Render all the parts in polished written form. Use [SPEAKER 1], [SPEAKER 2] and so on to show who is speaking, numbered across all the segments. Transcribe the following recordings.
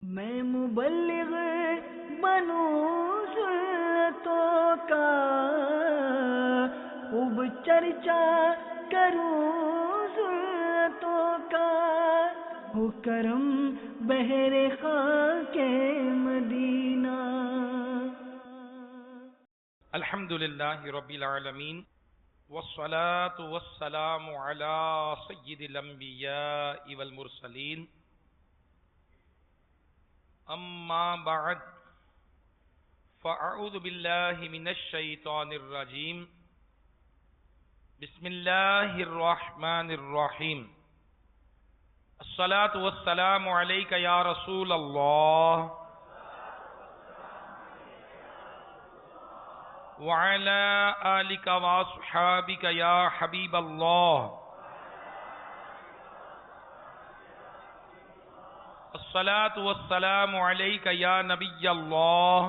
[SPEAKER 1] میں مبلغ بنوں سنتوں کا، خوب چرچا کروں سنتوں کا، ہو کرم بہر خاک مدینہ۔
[SPEAKER 2] الحمدللہ رب العالمین والصلاة والسلام علی سید الانبیاء والمرسلین، اما بعد فاعوذ باللہ من الشیطان الرجیم، بسم اللہ الرحمن الرحیم، الصلاة والسلام علیک یا رسول اللہ وعلى آلك وأصحابك يا حبيب الله، الصلاة والسلام عليك يا نبي الله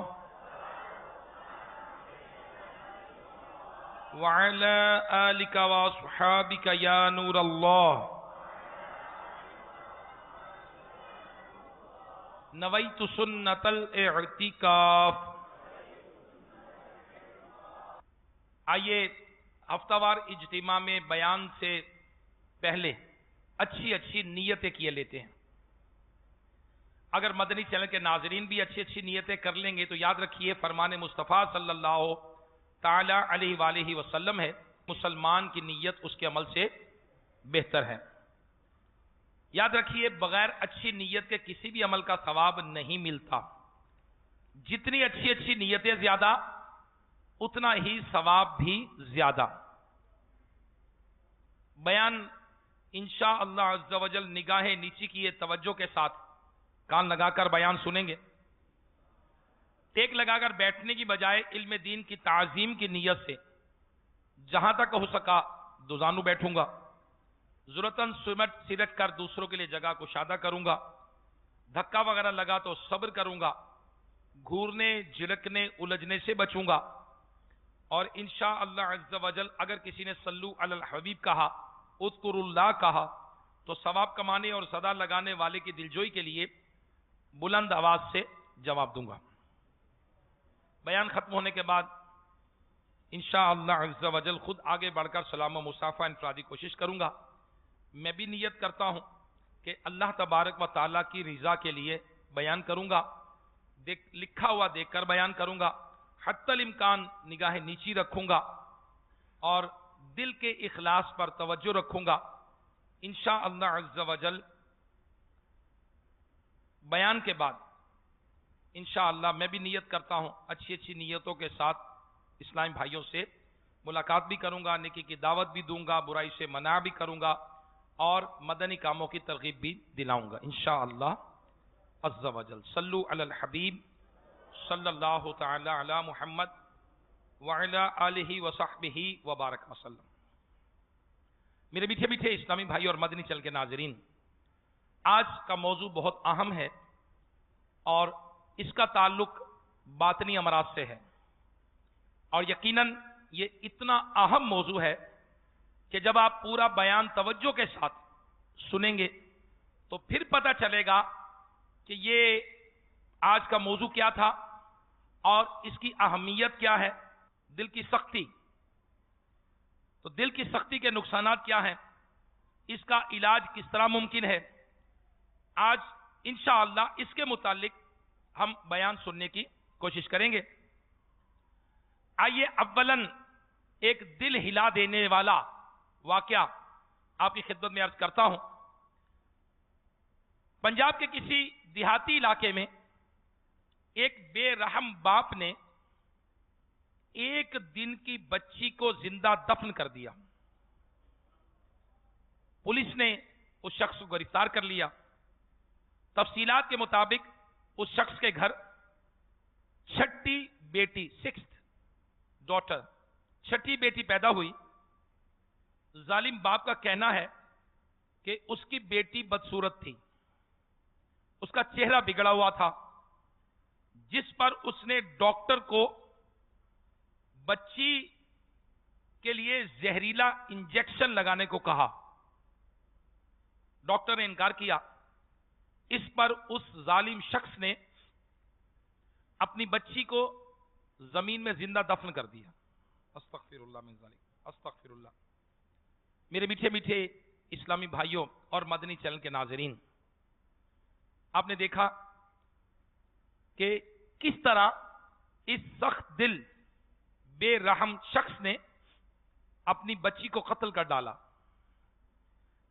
[SPEAKER 2] وعلى آلك وأصحابك يا نور الله، نويت سنة الاعتكاف۔ آئیے ہفتہ وار اجتماع میں بیان سے پہلے اچھی نیتیں کیے لیتے ہیں۔ اگر مدنی چینل کے ناظرین بھی اچھی نیتیں کر لیں گے تو یاد رکھیے فرمان مصطفیٰ صلی اللہ تعالی علیہ وآلہ وسلم ہے، مسلمان کی نیت اس کے عمل سے بہتر ہے۔ یاد رکھیے بغیر اچھی نیت کے کسی بھی عمل کا ثواب نہیں ملتا۔ جتنی اچھی نیتیں زیادہ اتنا ہی ثواب بھی زیادہ۔ بیان انشاءاللہ عز و جل نگاہیں نیچی کیے توجہ کے ساتھ کان لگا کر بیان سنیں گے۔ ٹیک لگا کر بیٹھنے کی بجائے علم دین کی تعظیم کی نیت سے جہاں تک ہو سکا دوزانو بیٹھوں گا، ضرورتاً سرٹ کر دوسروں کے لیے جگہ کشادہ کروں گا، دھکا وغیرہ لگا تو صبر کروں گا، گھورنے جھڑکنے الجھنے سے بچوں گا، اور انشاءاللہ عز و جل اگر کسی نے صلو علی الحبیب کہا، اذکر اللہ کہا تو ثواب کمانے اور صدا لگانے والے کی دلجوئی کے لیے بلند آواز سے جواب دوں گا۔ بیان ختم ہونے کے بعد انشاءاللہ عز و جل خود آگے بڑھ کر سلام و مصافحہ انفرادی کوشش کروں گا۔ میں بھی نیت کرتا ہوں کہ اللہ تبارک و تعالیٰ کی رضا کے لیے بیان کروں گا، لکھا ہوا دیکھ کر بیان کروں گا، حتی الامکان نگاہ نیچی رکھوں گا اور دل کے اخلاص پر توجہ رکھوں گا۔ انشاءاللہ عز و جل بیان کے بعد انشاءاللہ میں بھی نیت کرتا ہوں اچھی نیتوں کے ساتھ اسلامی بھائیوں سے ملاقات بھی کروں گا، نیکی کی دعوت بھی دوں گا، برائی سے منع بھی کروں گا اور مدنی کاموں کی ترغیب بھی دلاؤں گا انشاءاللہ عز و جل۔ صلو علی الحبیب صلی اللہ تعالی علی محمد وعلی آلہ وصحبہ وبارک وسلم۔ میرے میٹھے اسلامی بھائی اور مدنی چینل کے ناظرین، آج کا موضوع بہت اہم ہے اور اس کا تعلق باطنی امراض سے ہے، اور یقیناً یہ اتنا اہم موضوع ہے کہ جب آپ پورا بیان توجہ کے ساتھ سنیں گے تو پھر پتہ چلے گا کہ یہ آج کا موضوع کیا تھا اور اس کی اہمیت کیا ہے۔ دل کی سختی، تو دل کی سختی کے نقصانات کیا ہیں، اس کا علاج کس طرح ممکن ہے، آج انشاءاللہ اس کے متعلق ہم بیان سننے کی کوشش کریں گے۔ آئیے اولاً ایک دل ہلا دینے والا واقعہ آپ کی خدمت میں عرض کرتا ہوں۔ پنجاب کے کسی دیہاتی علاقے میں ایک بے رحم باپ نے ایک دن کی بچی کو زندہ دفن کر دیا۔ پولیس نے اس شخص کو گرفتار کر لیا۔ تفصیلات کے مطابق اس شخص کے گھر چھٹی بیٹی چھٹی بیٹی پیدا ہوئی۔ ظالم باپ کا کہنا ہے کہ اس کی بیٹی بدصورت تھی، اس کا چہرہ بگڑا ہوا تھا، جس پر اس نے ڈاکٹر کو بچی کے لیے زہریلا انجیکشن لگانے کو کہا۔ ڈاکٹر نے انکار کیا، اس پر اس ظالم شخص نے اپنی بچی کو زمین میں زندہ دفن کر دیا. استغفر اللہ من ذالک، استغفر اللہ. میرے میٹھے میٹھے اسلامی بھائیوں اور مدنی چینل کے ناظرین، آپ نے دیکھا کہ کس طرح اس سخت دل بے رحم شخص نے اپنی بچی کو قتل کر ڈالا.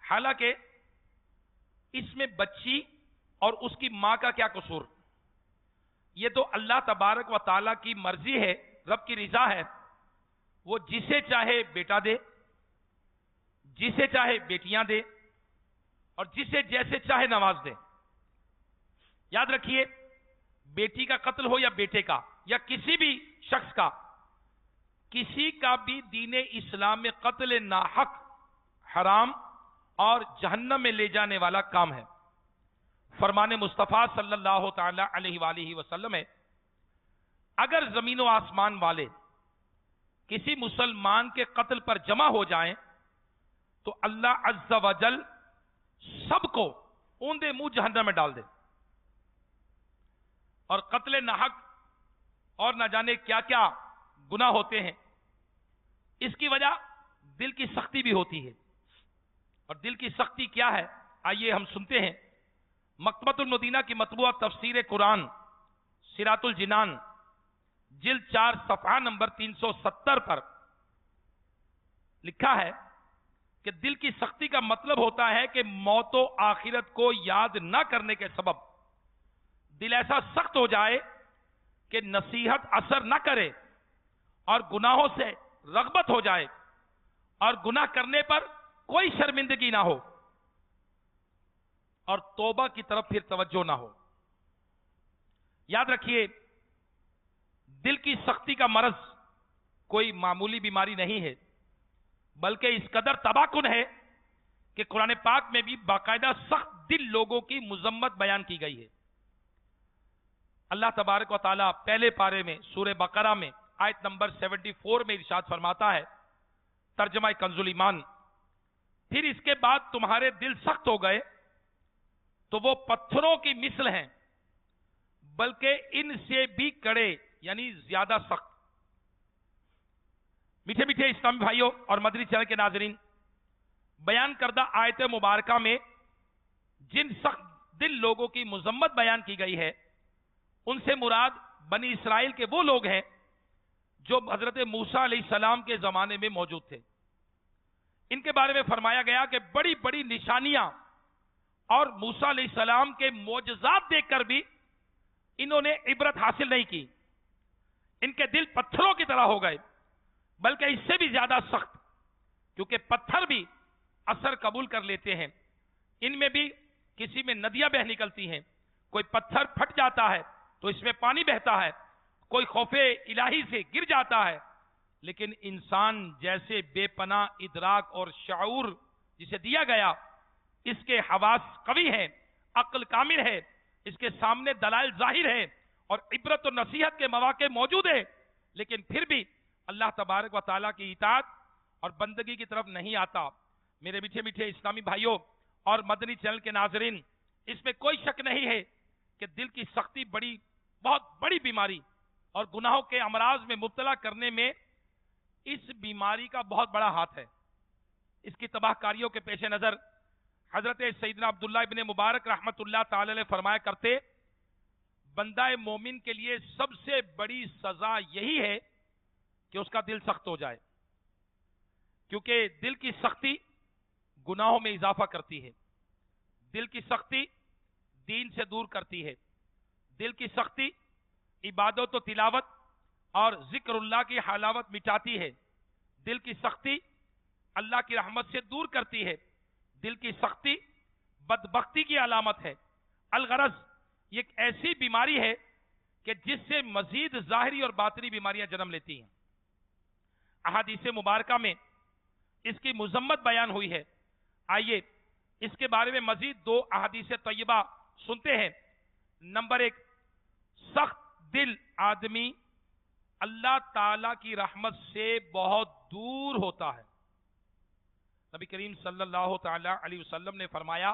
[SPEAKER 2] حالانکہ اس میں بچی اور اس کی ماں کا کیا قصور؟ یہ تو اللہ تبارک و تعالیٰ کی مرضی ہے، رب کی رضا ہے. وہ جسے چاہے بیٹا دے، جسے چاہے بیٹیاں دے، اور جسے جیسے چاہے نواز دے. یاد رکھیے، بیٹی کا قتل ہو یا بیٹے کا یا کسی بھی شخص کا، کسی کا بھی دین اسلام میں قتل ناحق حرام اور جہنم میں لے جانے والا کام ہے. فرمان مصطفیٰ صلی اللہ تعالی علیہ وآلہ وسلم ہے، اگر زمین و آسمان والے کسی مسلمان کے قتل پر جمع ہو جائیں تو اللہ عز و جل سب کو اوندے منہ جہنم میں ڈال دے. اور قتل ناحق اور نہ جانے کیا کیا گناہ ہوتے ہیں. اس کی وجہ دل کی سختی بھی ہوتی ہے. اور دل کی سختی کیا ہے؟ آئیے ہم سنتے ہیں. مکتبۃ المدینہ کی مطبوعہ تفسیر قرآن صراط الجنان جلد 4 صفحہ نمبر 370 پر لکھا ہے کہ دل کی سختی کا مطلب ہوتا ہے کہ موت و آخرت کو یاد نہ کرنے کے سبب دل ایسا سخت ہو جائے کہ نصیحت اثر نہ کرے اور گناہوں سے رغبت ہو جائے اور گناہ کرنے پر کوئی شرمندگی نہ ہو اور توبہ کی طرف پھر توجہ نہ ہو. یاد رکھیے، دل کی سختی کا مرض کوئی معمولی بیماری نہیں ہے، بلکہ اس قدر تباہ کن ہے کہ قرآن پاک میں بھی باقاعدہ سخت دل لوگوں کی مذمت بیان کی گئی ہے. اللہ تبارک و تعالیٰ پہلے پارے میں سورہ بقرہ میں آیت نمبر 74 میں ارشاد فرماتا ہے، ترجمہ کنز الایمان، پھر اس کے بعد تمہارے دل سخت ہو گئے تو وہ پتھروں کی مثل ہیں، بلکہ ان سے بھی کڑے یعنی زیادہ سخت. میٹھے میٹھے اسلامی بھائیوں اور مدنی چینل کے ناظرین، بیان کردہ آیت مبارکہ میں جن سخت دل لوگوں کی مذمت بیان کی گئی ہے، ان سے مراد بنی اسرائیل کے وہ لوگ ہیں جو حضرت موسیٰ علیہ السلام کے زمانے میں موجود تھے. ان کے بارے میں فرمایا گیا کہ بڑی بڑی نشانیاں اور موسیٰ علیہ السلام کے معجزات دیکھ کر بھی انہوں نے عبرت حاصل نہیں کی. ان کے دل پتھروں کی طرح ہو گئے، بلکہ اس سے بھی زیادہ سخت، کیونکہ پتھر بھی اثر قبول کر لیتے ہیں. ان میں بھی کسی میں ندیاں بہ نکلتی ہیں، کوئی پتھر پھٹ جاتا ہے تو اس میں پانی بہتا ہے، کوئی خوف الہی سے گر جاتا ہے. لیکن انسان جیسے بے پناہ ادراک اور شعور جسے دیا گیا، اس کے حواس قوی ہیں، عقل کامل ہے، اس کے سامنے دلائل ظاہر ہے اور عبرت و نصیحت کے مواقع موجود ہیں، لیکن پھر بھی اللہ تبارک و تعالیٰ کی اطاعت اور بندگی کی طرف نہیں آتا. میرے میٹھے میٹھے اسلامی بھائیوں اور مدنی چینل کے ناظرین، اس میں کوئی شک نہیں ہے کہ دل کی سختی بہت بڑی بیماری اور گناہوں کے امراض میں مبتلا کرنے میں اس بیماری کا بہت بڑا ہاتھ ہے. اس کی تباہ کاریوں کے پیش نظر حضرت سیدنا عبداللہ ابن مبارک رحمت اللہ تعالی علیہ فرمایا کرتے، بندہ مومن کے لیے سب سے بڑی سزا یہی ہے کہ اس کا دل سخت ہو جائے، کیونکہ دل کی سختی گناہوں میں اضافہ کرتی ہے، دل کی سختی دین سے دور کرتی ہے، دل کی سختی عبادت و تلاوت اور ذکر اللہ کی حلاوت مٹاتی ہے، دل کی سختی اللہ کی رحمت سے دور کرتی ہے، دل کی سختی بدبختی کی علامت ہے. الغرض یہ ایک ایسی بیماری ہے کہ جس سے مزید ظاہری اور باطنی بیماریاں جنم لیتی ہیں. احادیث مبارکہ میں اس کی مذمت بیان ہوئی ہے. آئیے اس کے بارے میں مزید 2 احادیث طیبہ سنتے ہیں. نمبر 1، سخت دل آدمی اللہ تعالی کی رحمت سے بہت دور ہوتا ہے. نبی کریم صلی اللہ تعالی علیہ وسلم نے فرمایا،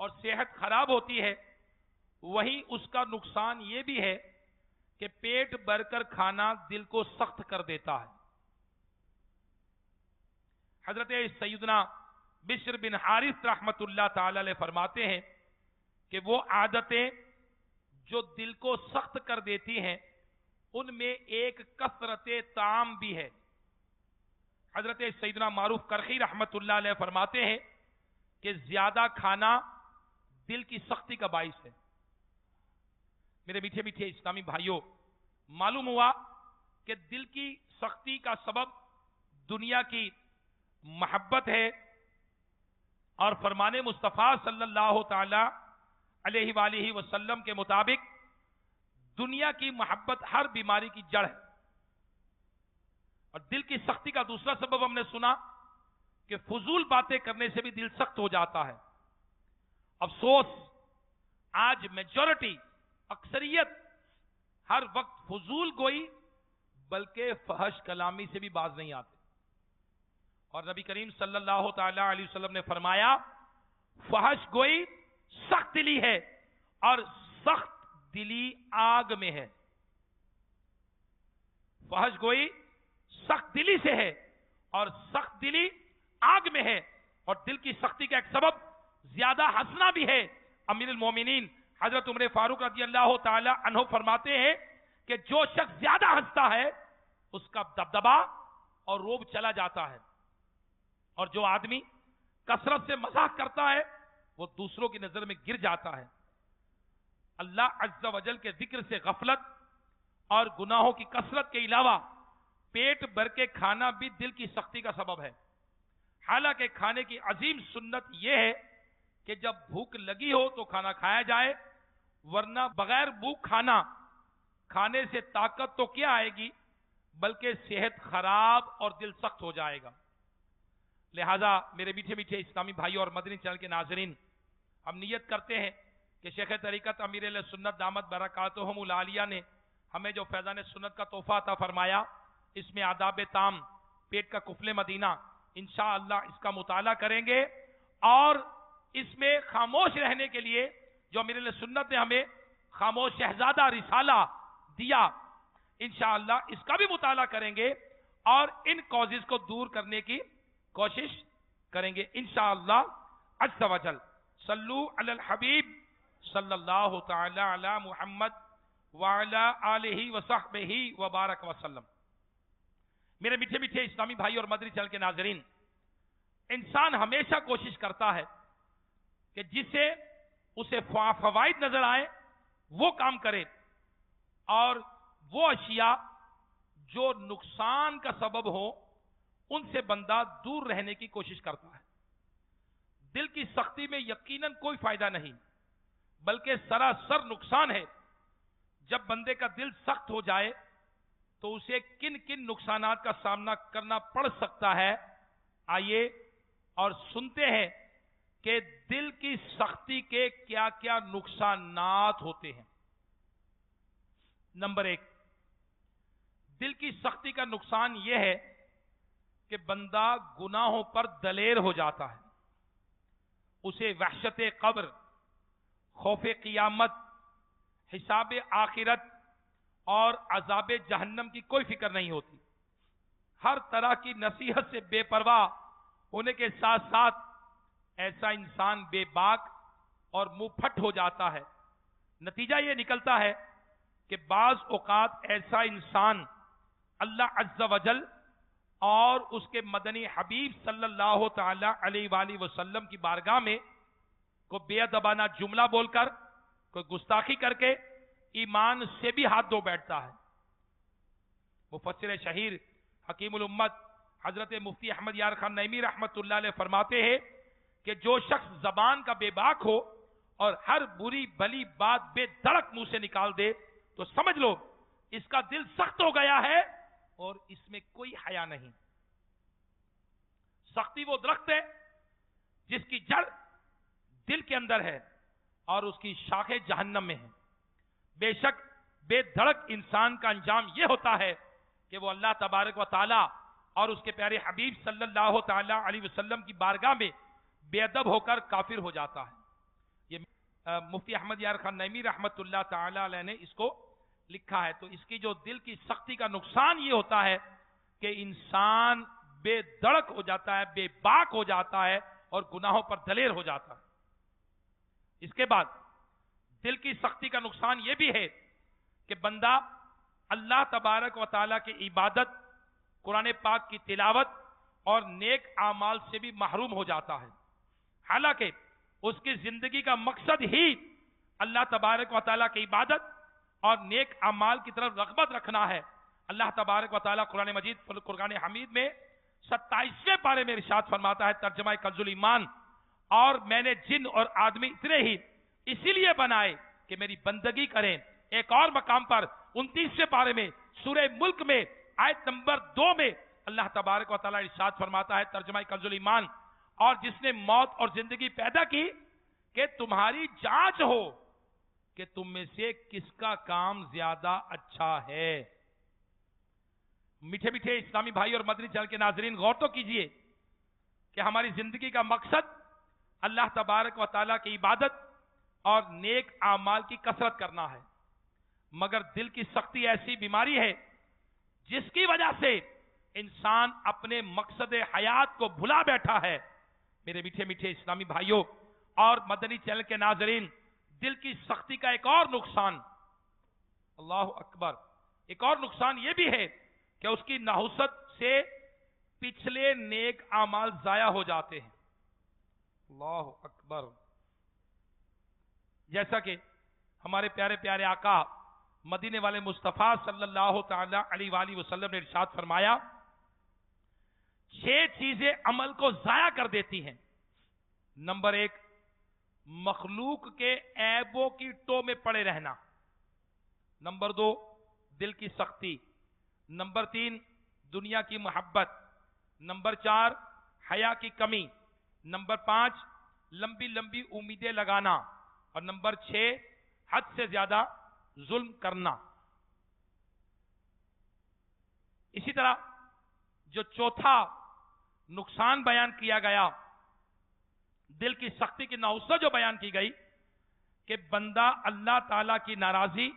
[SPEAKER 2] اور صحت خراب ہوتی ہے، وہیں اس کا نقصان یہ بھی ہے کہ پیٹ بھر کر کھانا دل کو سخت کر دیتا ہے۔ حضرت سیدنا بشر بن حارث رحمت اللہ تعالی علیہ فرماتے ہیں کہ وہ عادتیں جو دل کو سخت کر دیتی ہیں ان میں ایک کثرت طعام بھی ہے۔ حضرت سیدنا معروف کرخی رحمت اللہ علیہ فرماتے ہیں کہ زیادہ کھانا دل کی سختی کا باعث ہے۔ میرے میٹھے میٹھے اسلامی بھائیوں، معلوم ہوا کہ دل کی سختی کا سبب دنیا کی محبت ہے، اور فرمان مصطفیٰ صلی اللہ تعالی علیہ وآلہ وسلم کے مطابق دنیا کی محبت ہر بیماری کی جڑ ہے۔ اور دل کی سختی کا دوسرا سبب ہم نے سنا کہ فضول باتیں کرنے سے بھی دل سخت ہو جاتا ہے۔ افسوس، آج میجورٹی، اکثریت ہر وقت فضول گوئی بلکہ فحش کلامی سے بھی باز نہیں آتے۔ اور نبی کریم صلی اللہ تعالی علیہ وسلم نے فرمایا، فحش گوئی سخت دلی ہے اور سخت دلی آگ میں ہے۔ فحش گوئی سخت دلی سے ہے اور سخت دلی آگ میں ہے۔ اور دل کی سختی کا ایک سبب زیادہ ہنسنا بھی ہے۔ امیر المومنین حضرت عمر فاروق رضی اللہ تعالی عنہ فرماتے ہیں کہ جو شخص زیادہ ہنستا ہے اس کا دبدبا اور روب چلا جاتا ہے، اور جو آدمی کثرت سے مذاق کرتا ہے وہ دوسروں کی نظر میں گر جاتا ہے۔ اللہ عز و جل کے ذکر سے غفلت اور گناہوں کی کثرت کے علاوہ پیٹ بھر کے کھانا بھی دل کی سختی کا سبب ہے۔ حالانکہ کھانے کی عظیم سنت یہ ہے کہ جب بھوک لگی ہو تو کھانا کھایا جائے، ورنہ بغیر بھوک کھانے سے طاقت تو کیا آئے گی بلکہ صحت خراب اور دل سخت ہو جائے گا۔ لہذا میرے میٹھے میٹھے اسلامی بھائیوں اور مدنی چینل کے ناظرین، ہم نیت کرتے ہیں کہ شیخ طریقت امیر اہل سنت دامت برکاتہم العالیہ نے ہمیں جو فیضان سنت کا تحفہ عطا فرمایا، اس میں آداب تام، پیٹ کا کفل مدینہ، انشاءاللہ اس کا مطالعہ کریں گے، اور اس میں خاموش رہنے کے لیے جو امیر اہل سنت نے ہمیں خاموش شہزادہ رسالہ دیا، انشاءاللہ اس کا بھی مطالعہ کریں گے اور ان کازز کو دور کرنے کی کوشش کریں گے انشاءاللہ عز و جل۔ صلو علی الحبیب صلی اللہ تعالی علی محمد وعلی آلہ وصحبہ وبارک وسلم۔ میرے میٹھے میٹھے اسلامی بھائی اور مدنی چینل کے ناظرین، انسان ہمیشہ کوشش کرتا ہے کہ جسے اسے فوائد نظر آئے وہ کام کرے، اور وہ اشیاء جو نقصان کا سبب ہو ان سے بندہ دور رہنے کی کوشش کرتا ہے۔ دل کی سختی میں یقیناً کوئی فائدہ نہیں بلکہ سراسر نقصان ہے۔ جب بندے کا دل سخت ہو جائے تو اسے کن کن نقصانات کا سامنا کرنا پڑ سکتا ہے، آئیے اور سنتے ہیں کہ دل کی سختی کے کیا کیا نقصانات ہوتے ہیں۔ نمبر 1، دل کی سختی کا نقصان یہ ہے کہ بندہ گناہوں پر دلیر ہو جاتا ہے، اسے وحشت قبر، خوف قیامت، حساب آخرت اور عذاب جہنم کی کوئی فکر نہیں ہوتی۔ ہر طرح کی نصیحت سے بے پرواہ ہونے کے ساتھ ساتھ ایسا انسان بے باک اور منہ پھٹ ہو جاتا ہے۔ نتیجہ یہ نکلتا ہے کہ بعض اوقات ایسا انسان اللہ عز و جل اور اس کے مدنی حبیب صلی اللہ تعالی علیہ وآلہ وسلم کی بارگاہ میں کوئی بے ادبانہ جملہ بول کر، کوئی گستاخی کر کے ایمان سے بھی ہاتھ دھو بیٹھتا ہے۔ مفسر شہیر حکیم الامت حضرت مفتی احمد یار خان نعیمی رحمت اللہ علیہ فرماتے ہیں کہ جو شخص زبان کا بے باک ہو اور ہر بری بھلی بات بے دھڑک منہ سے نکال دے تو سمجھ لو اس کا دل سخت ہو گیا ہے اور اس میں کوئی حیا نہیں۔ سختی وہ درخت ہے جس کی جڑ دل کے اندر ہے اور اس کی شاخیں جہنم میں ہیں۔ بے شک بے دھڑک انسان کا انجام یہ ہوتا ہے کہ وہ اللہ تبارک و تعالی اور اس کے پیارے حبیب صلی اللہ تعالی علیہ وسلم کی بارگاہ میں بے ادب ہو کر کافر ہو جاتا ہے۔ مفتی احمد یار خان نعیمی رحمت اللہ تعالی علیہ نے اس کو لکھا ہے. تو اس کی جو دل کی سختی کا نقصان یہ ہوتا ہے کہ انسان بے دڑک ہو جاتا ہے، بے باک ہو جاتا ہے اور گناہوں پر دلیر ہو جاتا ہے. اس کے بعد دل کی سختی کا نقصان یہ بھی ہے کہ بندہ اللہ تبارک و تعالیٰ کی عبادت، قرآن پاک کی تلاوت اور نیک اعمال سے بھی محروم ہو جاتا ہے. حالانکہ اس کی زندگی کا مقصد ہی اللہ تبارک و تعالیٰ کی عبادت اور نیک اعمال کی طرف رغبت رکھنا ہے. اللہ تبارک و تعالیٰ قرآن مجید فرقان حمید میں 27ویں پارے میں ارشاد فرماتا ہے، ترجمہ کنز الایمان، اور میں نے جن اور آدمی اتنے ہی اسی لیے بنائے کہ میری بندگی کریں. ایک اور مقام پر 29ویں پارے میں سورہ ملک میں آیت نمبر 2 میں اللہ تبارک و تعالیٰ ارشاد فرماتا ہے، ترجمہ کنز الایمان، اور جس نے موت اور زندگی پیدا کی کہ تمہاری جانچ ہو کہ تم میں سے کس کا کام زیادہ اچھا ہے. میٹھے میٹھے اسلامی بھائی اور مدنی چینل کے ناظرین، غور تو کیجئے کہ ہماری زندگی کا مقصد اللہ تبارک و تعالیٰ کی عبادت اور نیک اعمال کی کثرت کرنا ہے. مگر دل کی سختی ایسی بیماری ہے جس کی وجہ سے انسان اپنے مقصد حیات کو بھلا بیٹھا ہے. میرے میٹھے میٹھے اسلامی بھائیوں اور مدنی چینل کے ناظرین، دل کی سختی کا ایک اور نقصان، اللہ اکبر، ایک اور نقصان یہ بھی ہے کہ اس کی نحوست سے پچھلے نیک اعمال ضائع ہو جاتے ہیں. اللہ اکبر. جیسا کہ ہمارے پیارے پیارے آقا مدینے والے مصطفیٰ صلی اللہ تعالی علیہ وآلہ وسلم نے ارشاد فرمایا، 6 چیزیں عمل کو ضائع کر دیتی ہیں. نمبر 1، مخلوق کے عیبوں کی ٹو میں پڑے رہنا. نمبر 2، دل کی سختی. نمبر 3، دنیا کی محبت. نمبر 4، حیا کی کمی. نمبر 5، لمبی لمبی امیدیں لگانا. اور نمبر 6، حد سے زیادہ ظلم کرنا. اسی طرح جو چوتھا نقصان بیان کیا گیا، دل کی سختی کی نحوست جو بیان کی گئی، کہ بندہ اللہ تعالی کی ناراضی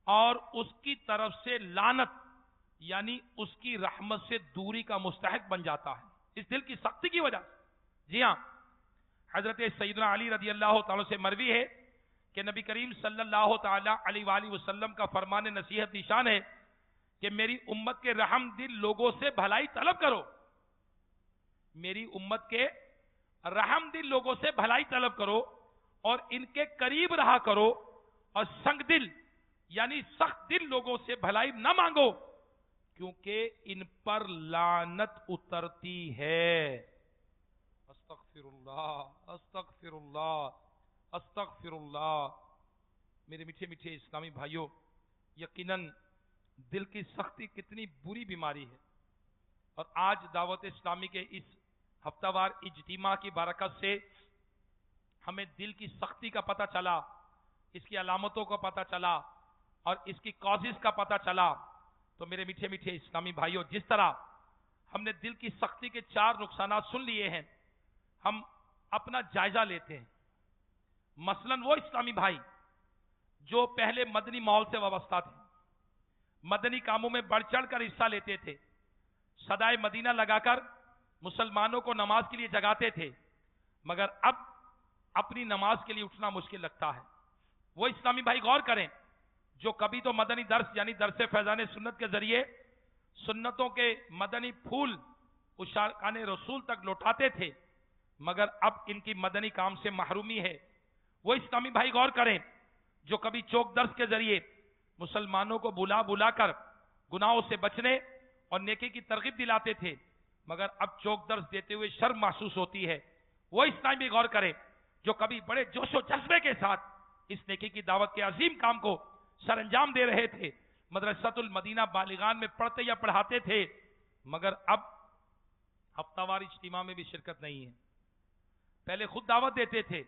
[SPEAKER 2] اور اس کی طرف سے لعنت یعنی اس کی رحمت سے دوری کا مستحق بن جاتا ہے اس دل کی سختی کی وجہ سے. جی ہاں، حضرت سیدنا علی رضی اللہ تعالیٰ سے مروی ہے کہ نبی کریم صلی اللہ تعالی علیہ وآلہ وسلم کا فرمان نصیحت نشان ہے کہ میری امت کے رحم دل لوگوں سے بھلائی طلب کرو. میری امت کے رحم دل لوگوں سے بھلائی طلب کرو اور ان کے قریب رہا کرو، اور سنگ دل یعنی سخت دل لوگوں سے بھلائی نہ مانگو کیونکہ ان پر لعنت اترتی ہے. استغفر اللہ استغفر اللہ استغفر اللہ. میرے میٹھے میٹھے اسلامی بھائیوں، یقیناً دل کی سختی کتنی بری بیماری ہے، اور آج دعوت اسلامی کے اس ہفتہ وار اجتماع کی برکت سے ہمیں دل کی سختی کا پتہ چلا، اس کی علامتوں کا پتہ چلا اور اس کی کازز کا پتہ چلا. تو میرے میٹھے میٹھے اسلامی بھائیوں، جس طرح ہم نے دل کی سختی کے 4 نقصانات سن لیے ہیں، ہم اپنا جائزہ لیتے ہیں. مثلا وہ اسلامی بھائی جو پہلے مدنی ماحول سے وابستہ تھے، مدنی کاموں میں بڑھ چڑھ کر حصہ لیتے تھے، صدائے مدینہ لگا کر مسلمانوں کو نماز کے لیے جگاتے تھے، مگر اب اپنی نماز کے لیے اٹھنا مشکل لگتا ہے. وہ اسلامی بھائی غور کریں جو کبھی تو مدنی درس یعنی درس فیضان سنت کے ذریعے سنتوں کے مدنی پھول اشارقان رسول تک لوٹاتے تھے، مگر اب ان کی مدنی کام سے محرومی ہے. وہ اسلامی بھائی غور کریں جو کبھی چوک درس کے ذریعے مسلمانوں کو بلا بلا کر گناہوں سے بچنے اور نیکی کی ترغیب دلاتے تھے، مگر اب چوک درس دیتے ہوئے شرم محسوس ہوتی ہے. وہ اسلامی بھی غور کریں جو کبھی بڑے جوش و جذبے کے ساتھ اس نیکی کی دعوت کے عظیم کام کو سر انجام دے رہے تھے، مدرسۃ المدینہ بالغان میں پڑھتے یا پڑھاتے تھے، مگر اب ہفتہ وار اجتماع میں بھی شرکت نہیں ہے. پہلے خود دعوت دیتے تھے،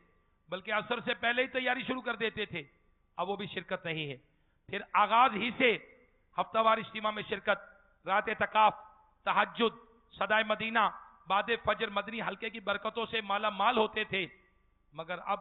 [SPEAKER 2] بلکہ عصر سے پہلے ہی تیاری شروع کر دیتے تھے، اب وہ بھی شرکت نہیں ہے. پھر آغاز ہی سے ہفتہ وار اجتماع میں شرکت، رات اعتکاف، تہجد، صدائے مدینہ، بعد فجر مدنی حلقے کی برکتوں سے مالا مال ہوتے تھے، مگر اب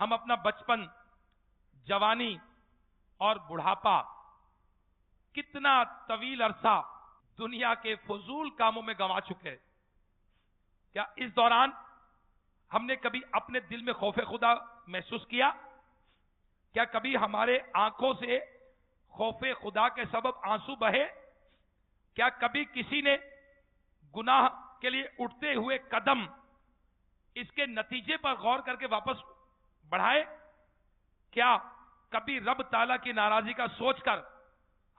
[SPEAKER 2] ہم اپنا بچپن، جوانی اور بڑھاپا کتنا طویل عرصہ دنیا کے فضول کاموں میں گنوا چکے ہیں۔ کیا اس دوران ہم نے کبھی اپنے دل میں خوف خدا محسوس کیا؟ کیا کبھی ہمارے آنکھوں سے خوف خدا کے سبب آنسو بہے؟ کیا کبھی کسی نے گناہ کے لیے اٹھتے ہوئے قدم اس کے نتیجے پر غور کر کے واپس بڑھائے؟ کیا کبھی رب تعالیٰ کی ناراضی کا سوچ کر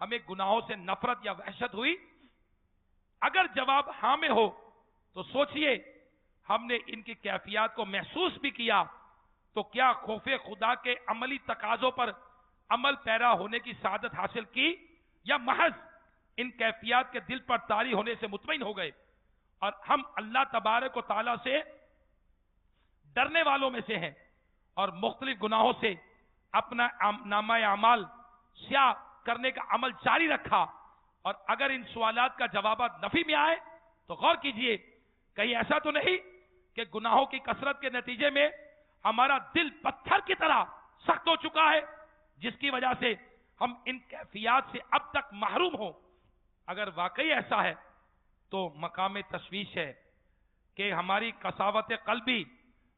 [SPEAKER 2] ہمیں گناہوں سے نفرت یا وحشت ہوئی؟ اگر جواب ہاں میں ہو تو سوچئے، ہم نے ان کی کیفیات کو محسوس بھی کیا تو کیا خوف خدا کے عملی تقاضوں پر عمل پیرا ہونے کی سعادت حاصل کی، یا محض ان کیفیات کے دل پر طاری ہونے سے مطمئن ہو گئے اور ہم اللہ تبارک و تعالیٰ سے ڈرنے والوں میں سے ہیں اور مختلف گناہوں سے اپنا نامہ اعمال سیاہ کرنے کا عمل جاری رکھا؟ اور اگر ان سوالات کا جوابات نفی میں آئے تو غور کیجئے، کہیں ایسا تو نہیں کہ گناہوں کی کثرت کے نتیجے میں ہمارا دل پتھر کی طرح سخت ہو چکا ہے جس کی وجہ سے ہم ان کیفیات سے اب تک محروم ہوں؟ اگر واقعی ایسا ہے تو مقام تشویش ہے کہ ہماری قساوت قلبی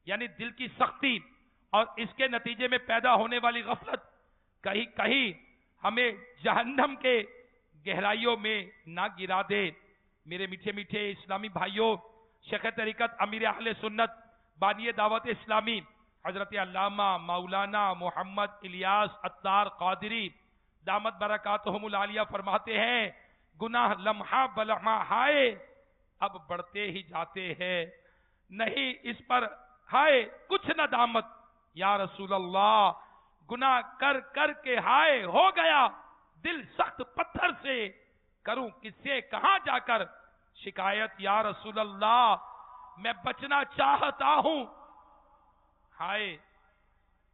[SPEAKER 2] یعنی دل کی سختی اور اس کے نتیجے میں پیدا ہونے والی غفلت کہیں کہیں ہمیں جہنم کے گہرائیوں میں نہ گرا دے۔ میرے میٹھے میٹھے اسلامی بھائیوں، شیخ طریقت امیر اہل سنت بانی دعوت اسلامی حضرت علامہ مولانا محمد الیاس عطار قادری دامت برکاتہم العالیہ فرماتے ہیں، گناہ لمحہ بلمحہ ہائے اب بڑھتے ہی جاتے ہیں، نہیں اس پر ہائے کچھ ندامت یا رسول اللہ، گناہ کر کر کے ہائے ہو گیا دل سخت پتھر سے، کروں کس سے کہاں جا کر شکایت یا رسول اللہ، میں بچنا چاہتا ہوں ہائے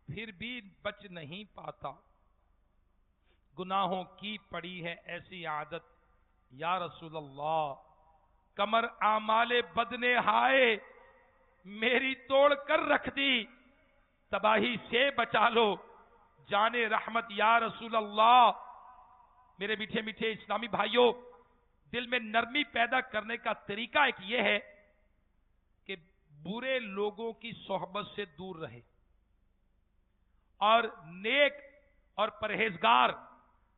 [SPEAKER 2] پھر بھی بچ نہیں پاتا، گناہوں کی پڑی ہے ایسی عادت یا رسول اللہ، کمر اعمال بد نے ہائے میری توڑ کر رکھ دی، تباہی سے بچا لو جانے رحمت یا رسول اللہ۔ میرے میٹھے میٹھے اسلامی بھائیوں، دل میں نرمی پیدا کرنے کا طریقہ ایک یہ ہے کہ برے لوگوں کی صحبت سے دور رہے اور نیک اور پرہیزگار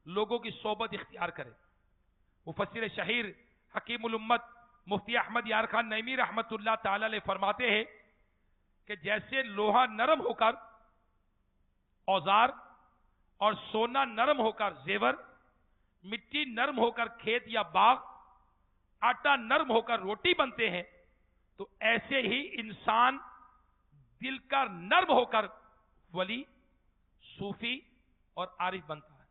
[SPEAKER 2] لوگوں کی صحبت اختیار کرے۔ مفسر شہیر حکیم الامت مفتی احمد یار خان نعیمی رحمت اللہ تعالی علیہ فرماتے ہیں کہ جیسے لوہا نرم ہو کر اوزار اور سونا نرم ہو کر زیور، مٹی نرم ہو کر کھیت یا باغ، آٹا نرم ہو کر روٹی بنتے ہیں، تو ایسے ہی انسان دل کا نرم ہو کر ولی، صوفی اور عارف بنتا ہے۔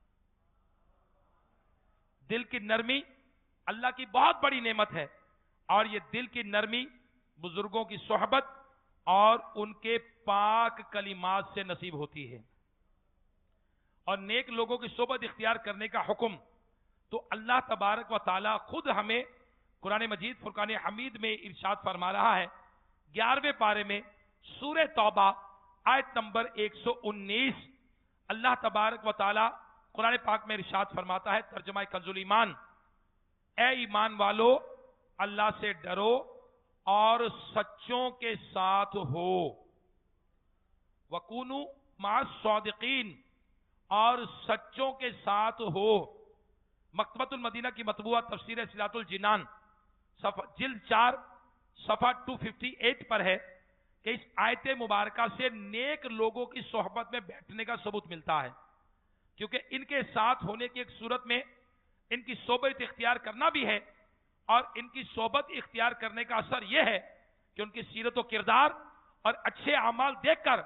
[SPEAKER 2] دل کی نرمی اللہ کی بہت بڑی نعمت ہے اور یہ دل کی نرمی بزرگوں کی صحبت اور ان کے پاک کلمات سے نصیب ہوتی ہے۔ اور نیک لوگوں کی صحبت اختیار کرنے کا حکم تو اللہ تبارک و تعالی خود ہمیں قرآن مجید فرقان حمید میں ارشاد فرما رہا ہے، 11ویں پارے میں سورہ توبہ آیت نمبر 119، اللہ تبارک و تعالی قرآن پاک میں ارشاد فرماتا ہے، ترجمہ کنز الایمان، اے ایمان والو اللہ سے ڈرو اور سچوں کے ساتھ ہو، وَكُونُوا مَعَ الصَّادِقِينَ اور سچوں کے ساتھ ہو۔ مکتبۃ المدینہ کی مطبوعہ تفسیر صلاۃ الجنان جلد 4 صفحہ 258 پر ہے کہ اس آیت مبارکہ سے نیک لوگوں کی صحبت میں بیٹھنے کا ثبوت ملتا ہے، کیونکہ ان کے ساتھ ہونے کی ایک صورت میں ان کی صحبت اختیار کرنا بھی ہے، اور ان کی صحبت اختیار کرنے کا اثر یہ ہے کہ ان کی سیرت و کردار اور اچھے اعمال دیکھ کر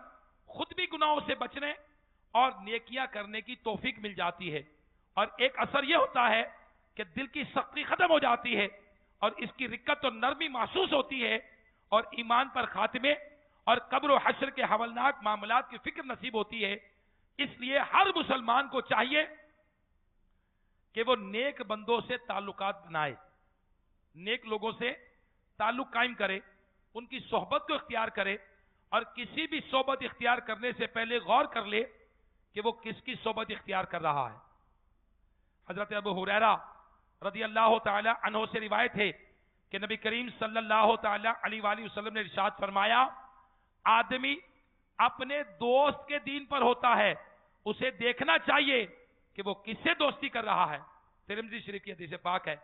[SPEAKER 2] خود بھی گناہوں سے بچنے اور نیکیاں کرنے کی توفیق مل جاتی ہے، اور ایک اثر یہ ہوتا ہے کہ دل کی سختی ختم ہو جاتی ہے اور اس کی رقت اور نرمی محسوس ہوتی ہے، اور ایمان پر خاتمے اور قبر و حشر کے ہولناک معاملات کی فکر نصیب ہوتی ہے۔ اس لیے ہر مسلمان کو چاہیے کہ وہ نیک بندوں سے تعلقات بنائے، نیک لوگوں سے تعلق قائم کرے، ان کی صحبت کو اختیار کرے اور کسی بھی صحبت اختیار کرنے سے پہلے غور کر لے کہ وہ کس کی صحبت اختیار کر رہا ہے۔ حضرت ابو ہریرہ رضی اللہ تعالی عنہ سے روایت ہے کہ نبی کریم صلی اللہ تعالی علیہ وآلہ وسلم نے ارشاد فرمایا، آدمی اپنے دوست کے دین پر ہوتا ہے، اسے دیکھنا چاہیے کہ وہ کس سے دوستی کر رہا ہے۔ ترمذی شریف کی حدیث پاک ہے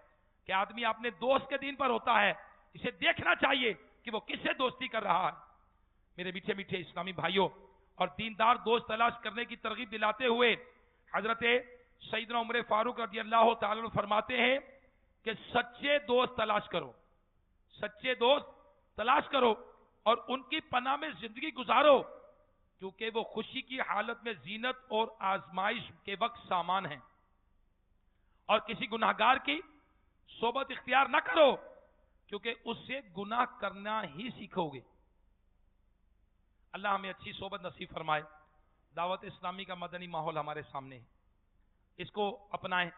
[SPEAKER 2] کہ آدمی اپنے دوست کے دین پر ہوتا ہے، اسے دیکھنا چاہیے کہ وہ کس سے دوستی کر رہا ہے۔ میرے میٹھے میٹھے اسلامی بھائیوں، اور دیندار دوست تلاش کرنے کی ترغیب دلاتے ہوئے حضرت سیدنا عمر فاروق رضی اللہ تعالیٰ عنہ فرماتے ہیں کہ سچے دوست تلاش کرو، سچے دوست تلاش کرو اور ان کی پناہ میں زندگی گزارو، کیونکہ وہ خوشی کی حالت میں زینت اور آزمائش کے وقت سامان ہیں۔ اور کسی گناہگار کی صحبت اختیار نہ کرو، کیونکہ اس سے گناہ کرنا ہی سیکھو گے۔ اللہ ہمیں اچھی صحبت نصیب فرمائے۔ دعوت اسلامی کا مدنی ماحول ہمارے سامنے ہے، اس کو اپنائیں،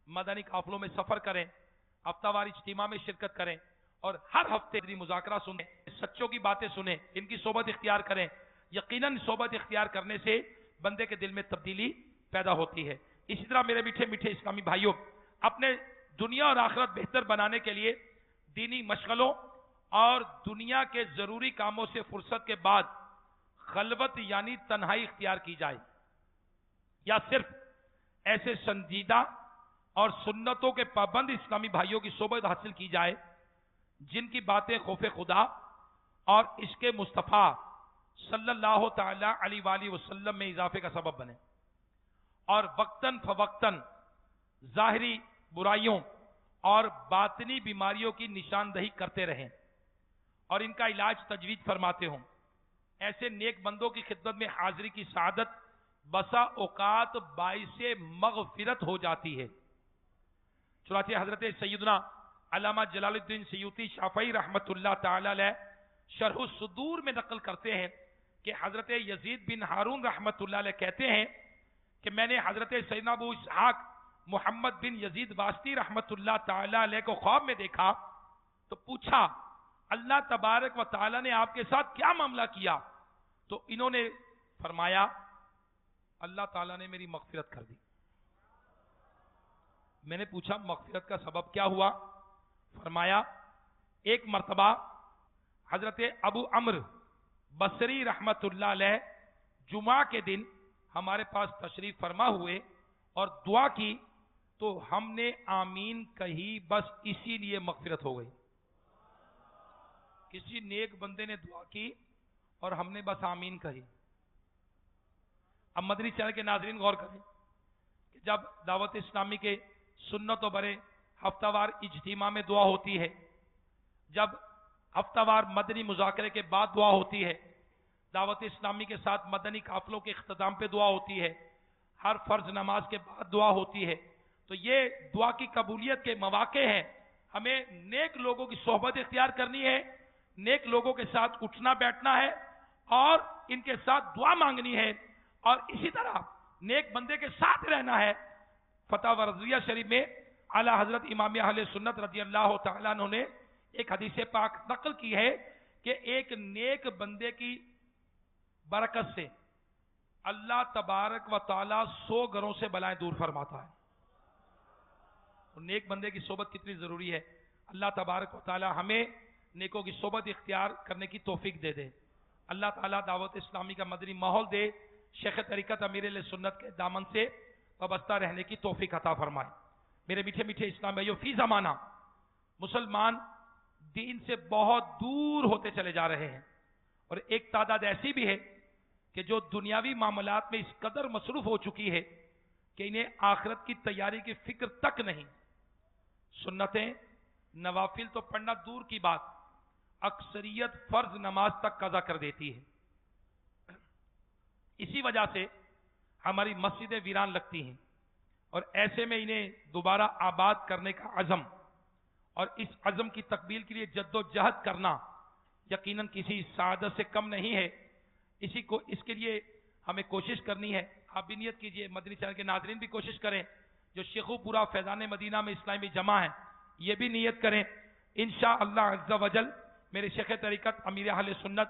[SPEAKER 2] مدنی قافلوں میں سفر کریں، ہفتہ وار اجتماع میں شرکت کریں، اور ہر ہفتے مذاکرہ سنیں، سچوں کی باتیں سنیں، ان کی صحبت اختیار کریں۔ یقیناً صحبت اختیار کرنے سے بندے کے دل میں تبدیلی پیدا ہوتی ہے۔ اسی طرح میرے میٹھے میٹھے اسلامی بھائیوں، اپنے دنیا اور آخرت بہتر بنانے کے لیے دینی مشغلوں اور دنیا کے ضروری کاموں سے فرصت کے بعد خلوت یعنی تنہائی اختیار کی جائے، یا صرف ایسے سنجیدہ اور سنتوں کے پابند اسلامی بھائیوں کی صحبت حاصل کی جائے جن کی باتیں خوف خدا اور عشق مصطفیٰ صلی اللہ تعالی علیہ وآلہ وسلم میں اضافے کا سبب بنے، اور وقتاً فوقتاً ظاہری برائیوں اور باطنی بیماریوں کی نشاندہی کرتے رہیں اور ان کا علاج تجویز فرماتے ہوں۔ ایسے نیک بندوں کی خدمت میں حاضری کی سعادت بسا اوقات باعث مغفرت ہو جاتی ہے۔ چنانچہ حضرت سیدنا علامہ جلال الدین سیوطی شافعی رحمت اللہ تعالی علیہ شرح الصدور میں نقل کرتے ہیں کہ حضرت یزید بن ہارون رحمت اللہ علیہ کہتے ہیں کہ میں نے حضرت سیدنا ابو اسحاق محمد بن یزید واسطی رحمت اللہ تعالی علیہ کو خواب میں دیکھا تو پوچھا، اللہ تبارک و تعالی نے آپ کے ساتھ کیا معاملہ کیا؟ تو انہوں نے فرمایا، اللہ تعالیٰ نے میری مغفرت کر دی۔ میں نے پوچھا مغفرت کا سبب کیا ہوا؟ فرمایا، ایک مرتبہ حضرت ابو عمرو بصری رحمت اللہ علیہ جمعہ کے دن ہمارے پاس تشریف فرما ہوئے اور دعا کی تو ہم نے آمین کہی، بس اسی لیے مغفرت ہو گئی۔ کسی نیک بندے نے دعا کی اور ہم نے بس آمین کہی۔ اب مدنی چینل کے ناظرین غور کریں کہ جب دعوت اسلامی کے سنت و برے ہفتہ وار اجتماع میں دعا ہوتی ہے، جب ہفتہ وار مدنی مذاکرے کے بعد دعا ہوتی ہے، دعوت اسلامی کے ساتھ مدنی قافلوں کے اختتام پہ دعا ہوتی ہے، ہر فرض نماز کے بعد دعا ہوتی ہے، تو یہ دعا کی قبولیت کے مواقع ہیں۔ ہمیں نیک لوگوں کی صحبت اختیار کرنی ہے، نیک لوگوں کے ساتھ اٹھنا بیٹھنا ہے اور ان کے ساتھ دعا مانگنی ہے، اور اسی طرح نیک بندے کے ساتھ رہنا ہے۔ فتح رضویہ شریف میں اعلیٰ حضرت امام اہل سنت رضی اللہ تعالیٰ عنہ نے ایک حدیث پاک نقل کی ہے کہ ایک نیک بندے کی برکت سے اللہ تبارک و تعالی 100 گھروں سے بلائیں دور فرماتا ہے۔ نیک بندے کی صحبت کتنی ضروری ہے۔ اللہ تبارک و تعالی ہمیں نیکوں کی صحبت اختیار کرنے کی توفیق دے دے۔ اللہ تعالیٰ دعوت اسلامی کا مدنی ماحول دے، شیخ طریقت امیر اہل سنت کے دامن سے وابستہ رہنے کی توفیق عطا فرمائے۔ میرے میٹھے میٹھے اسلام بھائیو، فی زمانہ مسلمان دین سے بہت دور ہوتے چلے جا رہے ہیں، اور ایک تعداد ایسی بھی ہے کہ جو دنیاوی معاملات میں اس قدر مصروف ہو چکی ہے کہ انہیں آخرت کی تیاری کی فکر تک نہیں۔ سنتیں نوافل تو پڑھنا دور کی بات، اکثریت فرض نماز تک قضا کر دیتی ہے۔ اسی وجہ سے ہماری مسجدیں ویران لگتی ہیں، اور ایسے میں انہیں دوبارہ آباد کرنے کا عزم اور اس عزم کی تکمیل کے لیے جد و جہد کرنا یقیناً کسی سعادت سے کم نہیں ہے۔ اس کے لیے ہمیں کوشش کرنی ہے۔ آپ بھی نیت کیجئے، مدنی چینل کے ناظرین بھی کوشش کریں، جو شیخو پورا فیضان مدینہ میں اسلامی جمع ہیں یہ بھی نیت کریں، انشاءاللہ عز و جل میرے شیخ طریقت امیر اہل سنت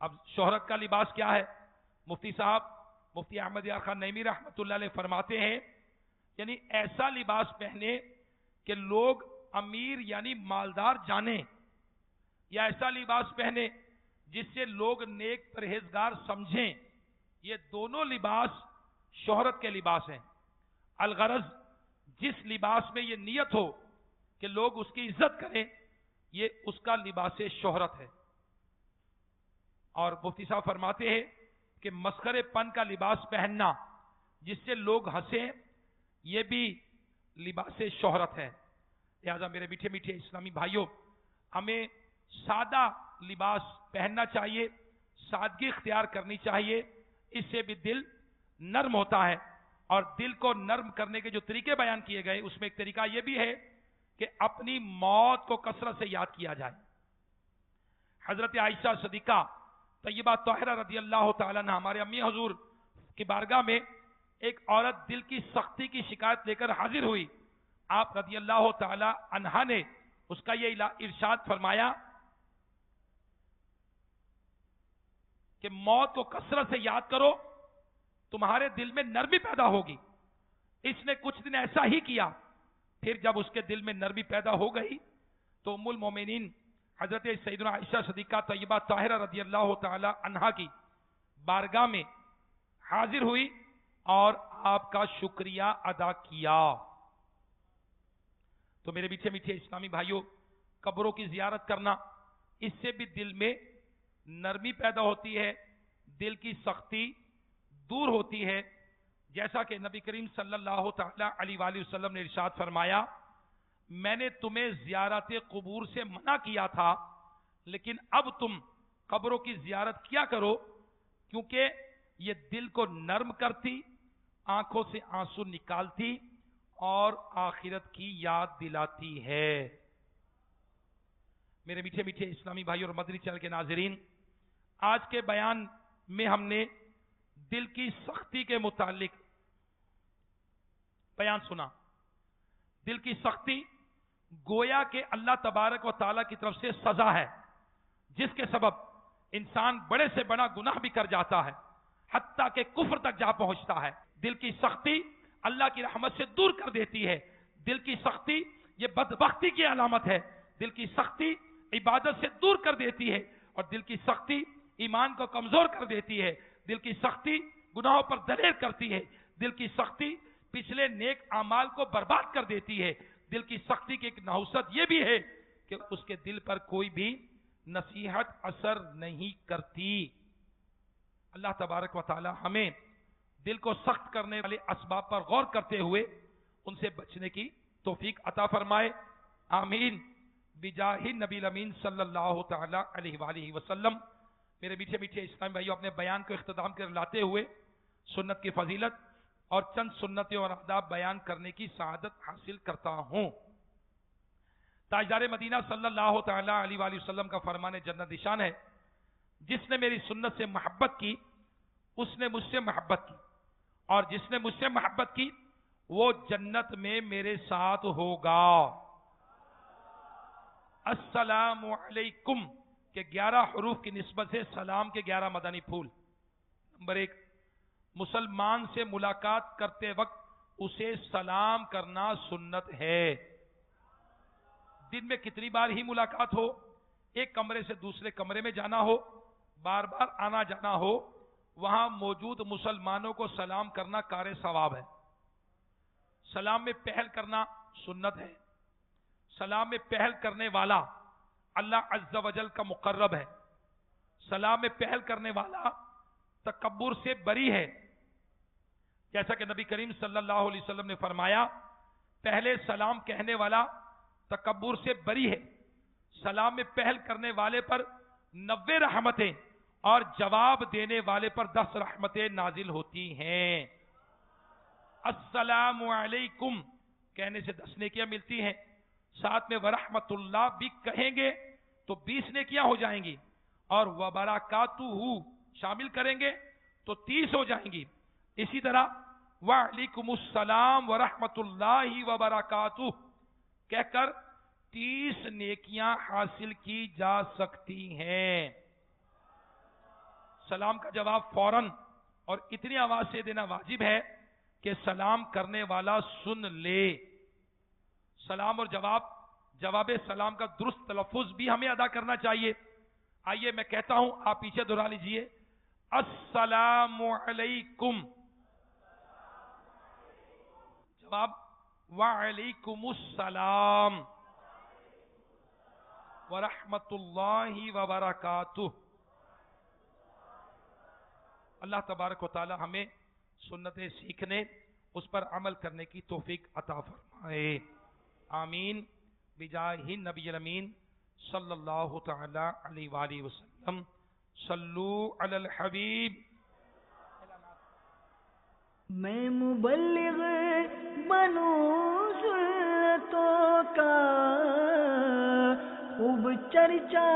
[SPEAKER 2] اب شہرت کا لباس کیا ہے؟ مفتی صاحب مفتی احمد یار خان نعیمی رحمۃ اللہ علیہ فرماتے ہیں یعنی ایسا لباس پہنے کہ لوگ امیر یعنی مالدار جانیں، یا ایسا لباس پہنے جس سے لوگ نیک پرہیزگار سمجھیں. یہ دونوں لباس شہرت کے لباس ہیں. الغرض جس لباس میں یہ نیت ہو کہ لوگ اس کی عزت کریں، یہ اس کا لباس شہرت ہے. اور مفتی صاحب فرماتے ہیں کہ مسخرے پن کا لباس پہننا جس سے لوگ ہنسیں، یہ بھی لباس شہرت ہے. لہذا میرے میٹھے میٹھے اسلامی بھائیوں، ہمیں سادہ لباس پہننا چاہیے، سادگی اختیار کرنی چاہیے. اس سے بھی دل نرم ہوتا ہے. اور دل کو نرم کرنے کے جو طریقے بیان کیے گئے اس میں ایک طریقہ یہ بھی ہے کہ اپنی موت کو کثرت سے یاد کیا جائے. حضرت عائشہ صدیقہ طیبہ طاہرہ رضی اللہ تعالیٰ عنہ ہمارے امی حضور کی بارگاہ میں ایک عورت دل کی سختی کی شکایت لے کر حاضر ہوئی. آپ رضی اللہ تعالیٰ عنہ نے اس کا یہ ارشاد فرمایا کہ موت کو کثرت سے یاد کرو، تمہارے دل میں نرمی پیدا ہوگی. اس نے کچھ دن ایسا ہی کیا. پھر جب اس کے دل میں نرمی پیدا ہو گئی تو ام المومنین حضرت سیدنا عائشہ صدیقہ طیبہ طاہرہ رضی اللہ تعالی عنہا کی بارگاہ میں حاضر ہوئی اور آپ کا شکریہ ادا کیا. تو میرے میٹھے میٹھے اسلامی بھائیوں، قبروں کی زیارت کرنا، اس سے بھی دل میں نرمی پیدا ہوتی ہے، دل کی سختی دور ہوتی ہے. جیسا کہ نبی کریم صلی اللہ تعالی علیہ وآلہ وسلم نے ارشاد فرمایا، میں نے تمہیں زیارت قبور سے منع کیا تھا، لیکن اب تم قبروں کی زیارت کیا کرو، کیونکہ یہ دل کو نرم کرتی، آنکھوں سے آنسو نکالتی اور آخرت کی یاد دلاتی ہے. میرے میٹھے میٹھے اسلامی بھائی اور مدنی چینل کے ناظرین، آج کے بیان میں ہم نے دل کی سختی کے متعلق بیان سنا. دل کی سختی گویا کہ اللہ تبارک و تعالیٰ کی طرف سے سزا ہے، جس کے سبب انسان بڑے سے بڑا گناہ بھی کر جاتا ہے، حتیٰ کہ کفر تک جا پہنچتا ہے. دل کی سختی اللہ کی رحمت سے دور کر دیتی ہے. دل کی سختی یہ بدبختی کی علامت ہے. دل کی سختی عبادت سے دور کر دیتی ہے، اور دل کی سختی ایمان کو کمزور کر دیتی ہے. دل کی سختی گناہوں پر دلیر کرتی ہے. دل کی سختی پچھلے نیک اعمال کو برباد کر دیتی ہے. دل کی سختی کی ایک نحوست یہ بھی ہے کہ اس کے دل پر کوئی بھی نصیحت اثر نہیں کرتی. اللہ تبارک و تعالی ہمیں دل کو سخت کرنے والے اسباب پر غور کرتے ہوئے ان سے بچنے کی توفیق عطا فرمائے. آمین بجاہ نبی الامین صلی اللہ تعالی علیہ وآلہ وسلم. میرے میٹھے میٹھے اسلامی بھائیوں، اپنے بیان کو اختتام کر لاتے ہوئے سنت کی فضیلت اور چند سنتیں اور آداب بیان کرنے کی سعادت حاصل کرتا ہوں. تاجدار مدینہ صلی اللہ تعالی علیہ وآلہ وسلم کا فرمان جنت نشان ہے، جس نے میری سنت سے محبت کی اس نے مجھ سے محبت کی، اور جس نے مجھ سے محبت کی وہ جنت میں میرے ساتھ ہوگا. السلام علیکم کے 11 حروف کی نسبت سے سلام کے 11 مدنی پھول. نمبر 1، مسلمان سے ملاقات کرتے وقت اسے سلام کرنا سنت ہے. دن میں کتنی بار ہی ملاقات ہو، ایک کمرے سے دوسرے کمرے میں جانا ہو، بار بار آنا جانا ہو، وہاں موجود مسلمانوں کو سلام کرنا کار ثواب ہے. سلام میں پہل کرنا سنت ہے. سلام میں پہل کرنے والا اللہ عز و جل کا مقرب ہے. سلام میں پہل کرنے والا تکبر سے بری ہے. جیسا کہ نبی کریم صلی اللہ علیہ وسلم نے فرمایا، پہلے سلام کہنے والا تکبر سے بری ہے. سلام میں پہل کرنے والے پر 90 رحمتیں اور جواب دینے والے پر 10 رحمتیں نازل ہوتی ہیں. السلام علیکم کہنے سے 10 نیکیاں ملتی ہیں، ساتھ میں ورحمت اللہ بھی کہیں گے تو 20 نیکیاں ہو جائیں گی، اور وبرکاتہ شامل کریں گے تو 30 ہو جائیں گی. اسی طرح وعلیکم السلام ورحمت اللہ وبرکاتہ کہہ کر 30 نیکیاں حاصل کی جا سکتی ہیں. سلام کا جواب فوراً اور اتنی آواز سے دینا واجب ہے کہ سلام کرنے والا سن لے. سلام اور جواب سلام کا درست تلفظ بھی ہمیں ادا کرنا چاہیے. آئیے میں کہتا ہوں، آپ پیچھے دہرا لیجئے. السلام علیکم. جواب وعلیکم السلام ورحمۃ اللہ وبرکاتہ. اللہ تبارک و تعالی ہمیں سنتیں سیکھنے، اس پر عمل کرنے کی توفیق عطا فرمائے. آمین بجاہ نبی الامین صلی اللہ تعالی علیہ وآلہ وسلم. صلو علی الحبیب.
[SPEAKER 1] میں مبلغ بنوں سنتوں کا، خوب چرچا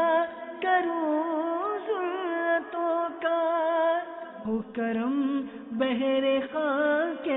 [SPEAKER 1] کروں سنتوں کا، ہو کرم بہر خاک